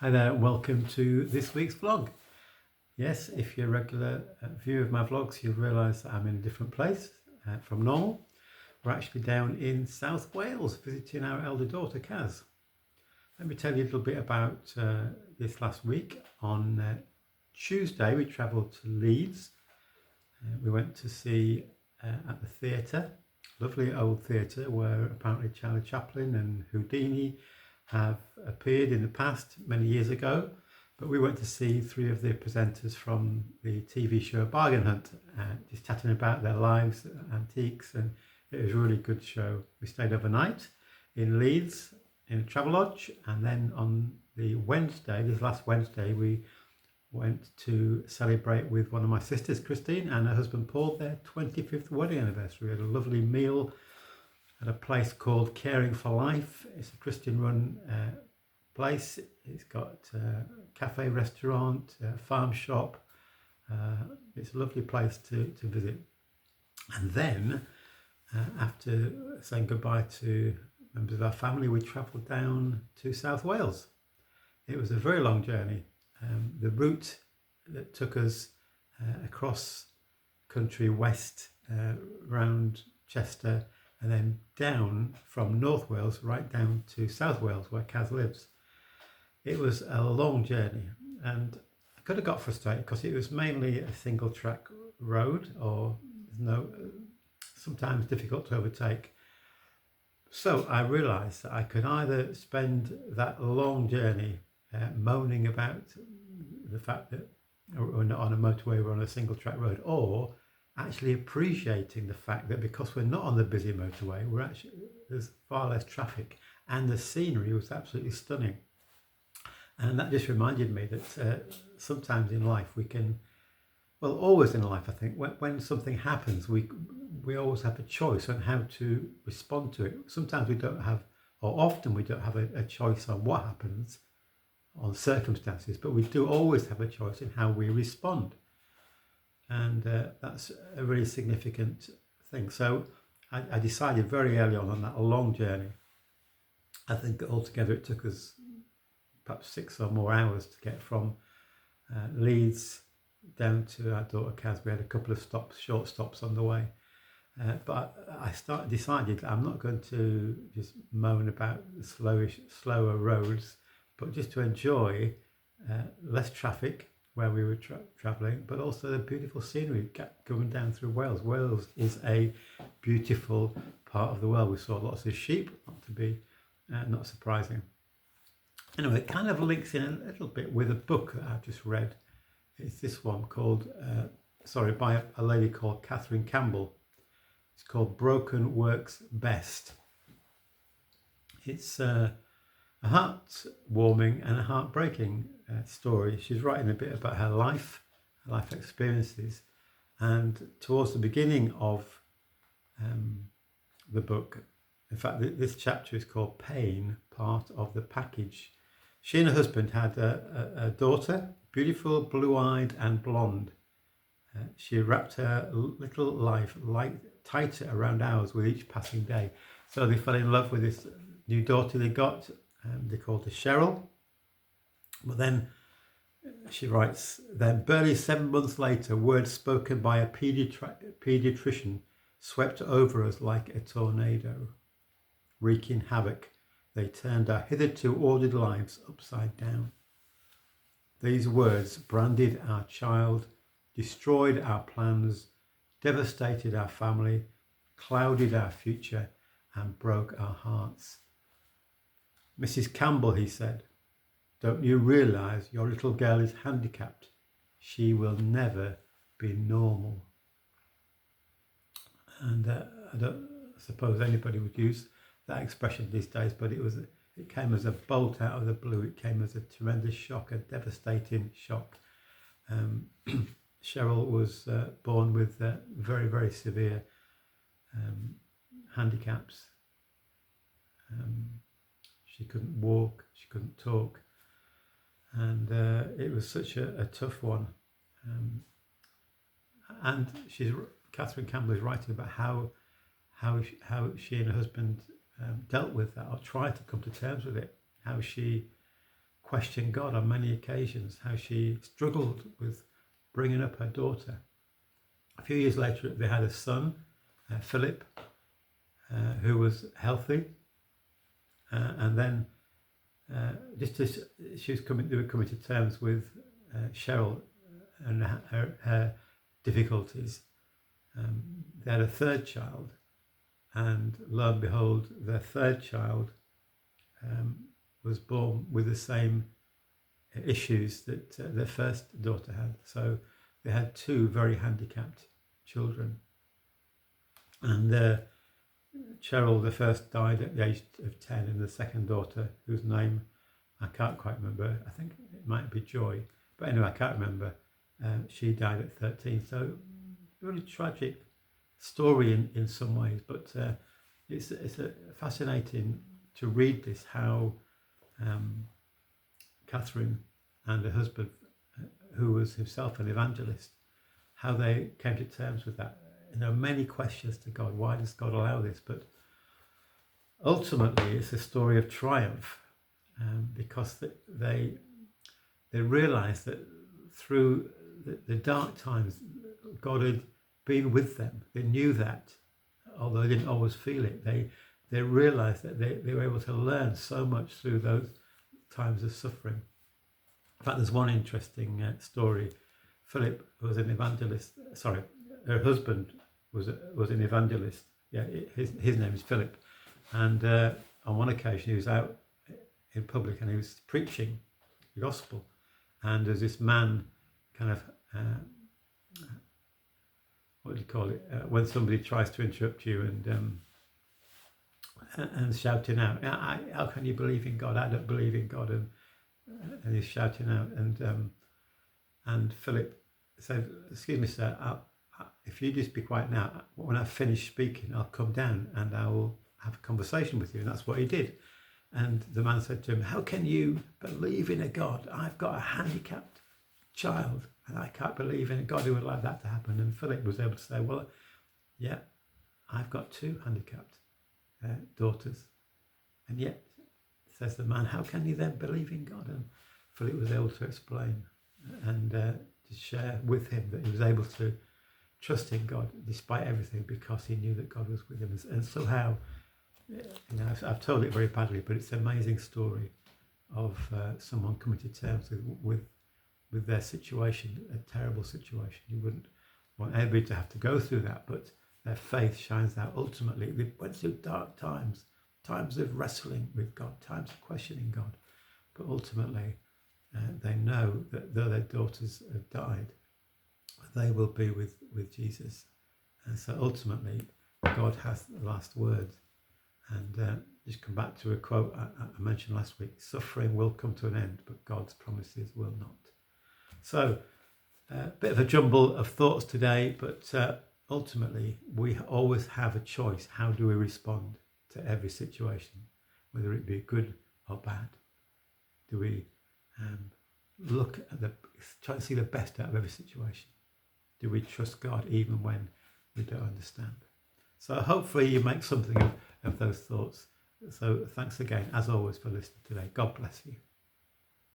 Hi there, and welcome to this week's vlog. Yes, if you're a regular viewer of my vlogs, you'll realise that I'm in a different place from normal. We're actually down in South Wales visiting our elder daughter, Kaz. Let me tell you a little bit about this last week. On Tuesday, we travelled to Leeds. We went to see at the theatre, lovely old theatre where apparently Charlie Chaplin and Houdini have appeared in the past many years ago, but we went to see three of the presenters from the TV show Bargain Hunt, just chatting about their lives, antiques, and it was a really good show. We stayed overnight in Leeds in a travel lodge, and then on the Wednesday, this last Wednesday, we went to celebrate with one of my sisters, Christine, and her husband Paul, their 25th wedding anniversary. We had a lovely meal at a place called Caring for Life. It's a Christian-run place. It's got a cafe, restaurant, farm shop. It's a lovely place to visit. And then, after saying goodbye to members of our family, we travelled down to South Wales. It was a very long journey. The route that took us across country west, round Chester, and then down from North Wales right down to South Wales where Kaz lives. It was a long journey, and I could have got frustrated because it was mainly a single track road, or sometimes difficult to overtake. So I realised that I could either spend that long journey moaning about the fact that we're not on a motorway, we're on a single track road, or actually appreciating the fact that because we're not on the busy motorway, there's far less traffic, and the scenery was absolutely stunning. And that just reminded me that sometimes in life we can, well, always in life, I think, when something happens, we always have a choice on how to respond to it. Sometimes we don't have, or often we don't have a choice on what happens, on circumstances, but we do always have a choice in how we respond. And that's a really significant thing. So I decided very early on that long journey. I think altogether it took us perhaps 6 or more hours to get from Leeds down to our daughter Kaz. We had a couple of short stops on the way. But I decided I'm not going to just moan about the slower roads, but just to enjoy less traffic where we were travelling, but also the beautiful scenery going down through Wales. Wales is a beautiful part of the world. We saw lots of sheep, not surprising. Anyway, it kind of links in a little bit with a book that I've just read. It's this one called, by a lady called Catherine Campbell. It's called Broken Works Best. It's a heartwarming and a heartbreaking story. She's writing a bit about her life experiences, and towards the beginning of the book, in fact, this chapter is called Pain, Part of the Package. She and her husband had a daughter, beautiful, blue-eyed and blonde. She wrapped her little life tighter around ours with each passing day. So they fell in love with this new daughter they got. They called her Cheryl. But then she writes, then barely 7 months later, words spoken by a paediatrician swept over us like a tornado. Wreaking havoc, they turned our hitherto ordered lives upside down. These words branded our child, destroyed our plans, devastated our family, clouded our future, and broke our hearts. Mrs. Campbell, he said, don't you realise your little girl is handicapped? She will never be normal. And I don't suppose anybody would use that expression these days, but it came as a bolt out of the blue. It came as a tremendous shock, a devastating shock. Cheryl was born with very, very severe handicaps. She couldn't walk, she couldn't talk, and it was such a tough one. And Catherine Campbell is writing about how she and her husband dealt with that, or tried to come to terms with it. How she questioned God on many occasions, how she struggled with bringing up her daughter. A few years later, they had a son, Philip, who was healthy, and then they were coming to terms with Cheryl and her difficulties. They had a third child, and lo and behold, their third child was born with the same issues that their first daughter had. So they had two very handicapped children. And Cheryl, the first, died at the age of 10, and the second daughter, whose name I can't quite remember, I think it might be Joy, but anyway, I can't remember, she died at 13. So really tragic story in some ways, but it's fascinating to read this, how Catherine and her husband, who was himself an evangelist, how they came to terms with that. Many questions to God. Why does God allow this? But ultimately, it's a story of triumph, because they realised that through the dark times, God had been with them. They knew that, although they didn't always feel it. They realised that they were able to learn so much through those times of suffering. In fact, there's one interesting story. Philip was an evangelist. Sorry, her husband was an evangelist. Yeah, his name is Philip. And on one occasion, he was out in public and he was preaching the gospel. And there's this man, kind of, what do you call it? When somebody tries to interrupt you and shouting out, how can you believe in God? I don't believe in God. And he's shouting out. And Philip said, excuse me, sir, if you just be quiet now, when I finish speaking, I'll come down and I will have a conversation with you. And that's what he did. And the man said to him, how can you believe in a God? I've got a handicapped child and I can't believe in a God who would allow that to happen. And Philip was able to say, well, yeah, I've got two handicapped daughters. And yet, says the man, how can you then believe in God? And Philip was able to explain and to share with him that he was able to trust in God despite everything, because he knew that God was with him. And somehow, I've told it very badly, but it's an amazing story of someone coming to terms with their situation, a terrible situation. You wouldn't want anybody to have to go through that, but their faith shines out. Ultimately, they went through dark times, times of wrestling with God, times of questioning God, but ultimately they know that though their daughters have died, they will be with Jesus. And so ultimately, God has the last word. And just come back to a quote I mentioned last week: suffering will come to an end, but God's promises will not. So, a bit of a jumble of thoughts today, but ultimately, we always have a choice. How do we respond to every situation, whether it be good or bad? Do we look at try to see the best out of every situation? Do we trust God even when we don't understand? So hopefully you make something of those thoughts. So thanks again, as always, for listening today. God bless you.